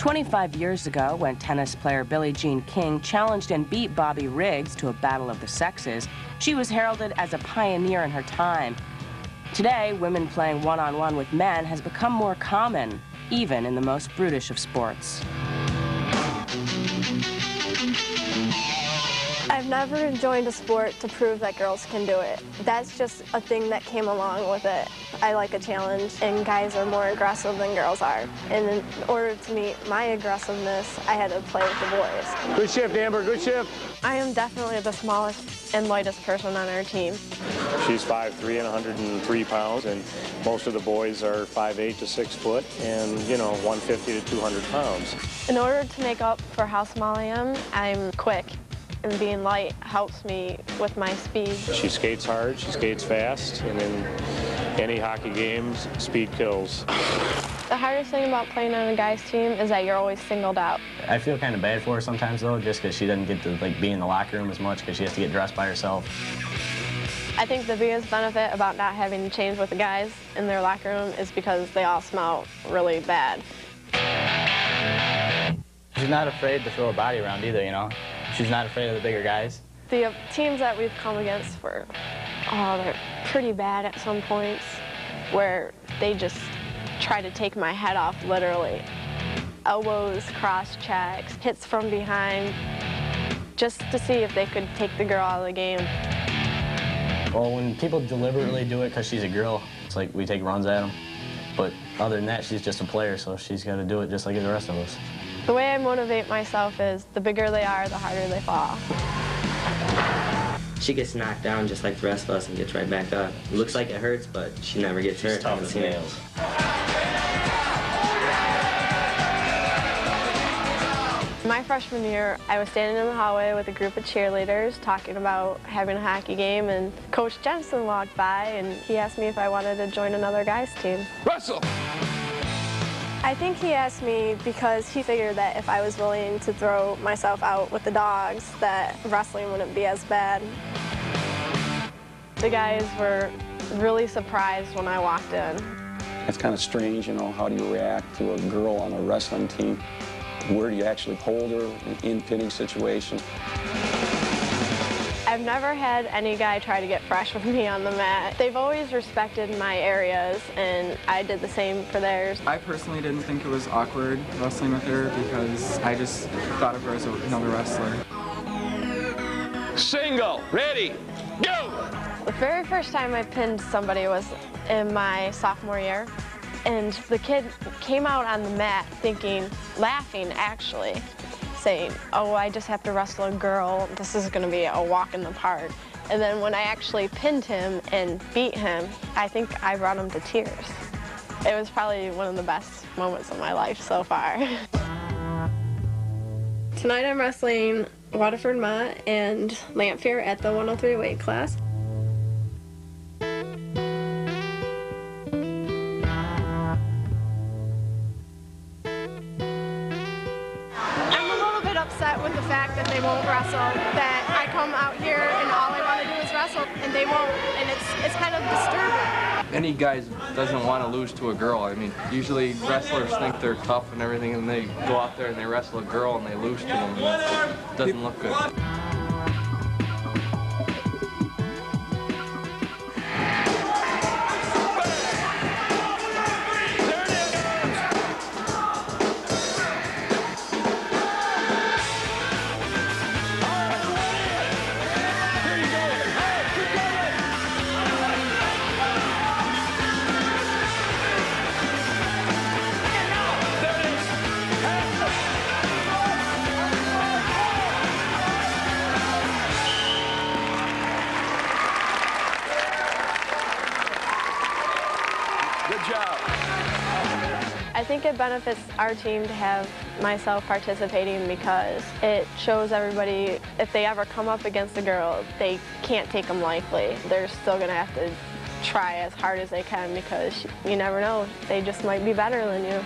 25 years ago, when tennis player Billie Jean King challenged and beat Bobby Riggs to a battle of the sexes, she was heralded as a pioneer in her time. Today, women playing one-on-one with men has become more common, even in the most brutish of sports. I've never joined a sport to prove that girls can do it. That's just a thing that came along with it. I like a challenge, and guys are more aggressive than girls are. And in order to meet my aggressiveness, I had to play with the boys. Good shift, Amber, good shift. I am definitely the smallest and lightest person on our team. She's 5'3" and 103 pounds, and most of the boys are 5'8" to 6 foot, and, you know, 150 to 200 pounds. In order to make up for how small I am, I'm quick. And being light helps me with my speed. She skates hard, she skates fast, and in any hockey games, speed kills. The hardest thing about playing on a guy's team is that you're always singled out. I feel kind of bad for her sometimes, though, just because she doesn't get to be in the locker room as much because she has to get dressed by herself. I think the biggest benefit about not having to change with the guys in their locker room is because they all smell really bad. She's not afraid to throw her body around either, you know. She's not afraid of the bigger guys. The teams that we've come against were, they're pretty bad at some points, where they just try to take my head off, literally. Elbows, cross checks, hits from behind, just to see if they could take the girl out of the game. Well, when people deliberately do it because she's a girl, it's like we take runs at them. But other than that, she's just a player, so she's got to do it just like the rest of us. The way I motivate myself is the bigger they are, the harder they fall. She gets knocked down just like the rest of us and gets right back up. It looks like it hurts, but she never gets hurt. She's tough as nails. My freshman year, I was standing in the hallway with a group of cheerleaders talking about having a hockey game, and Coach Jensen walked by and he asked me if I wanted to join another guys' team. Wrestle! I think he asked me because he figured that if I was willing to throw myself out with the dogs, that wrestling wouldn't be as bad. The guys were really surprised when I walked in. It's kind of strange, you know, how do you react to a girl on a wrestling team? Where do you actually hold her in pitting situations? I've never had any guy try to get fresh with me on the mat. They've always respected my areas, and I did the same for theirs. I personally didn't think it was awkward wrestling with her because I just thought of her as another wrestler. Single, ready, go! The very first time I pinned somebody was in my sophomore year, and the kid came out on the mat laughing actually, saying, oh, I just have to wrestle a girl. This is going to be a walk in the park. And then when I actually pinned him and beat him, I think I brought him to tears. It was probably one of the best moments of my life so far. Tonight I'm wrestling Waterford and Lamphere at the 103 weight class. Upset with the fact that they won't wrestle, that I come out here and all I want to do is wrestle and they won't, and it's kind of disturbing. Any guy doesn't want to lose to a girl. I mean, usually wrestlers think they're tough and everything, and they go out there and they wrestle a girl and they lose to them. It doesn't look good. I think it benefits our team to have myself participating because it shows everybody if they ever come up against a girl, they can't take them lightly. They're still going to have to try as hard as they can because you never know, they just might be better than you.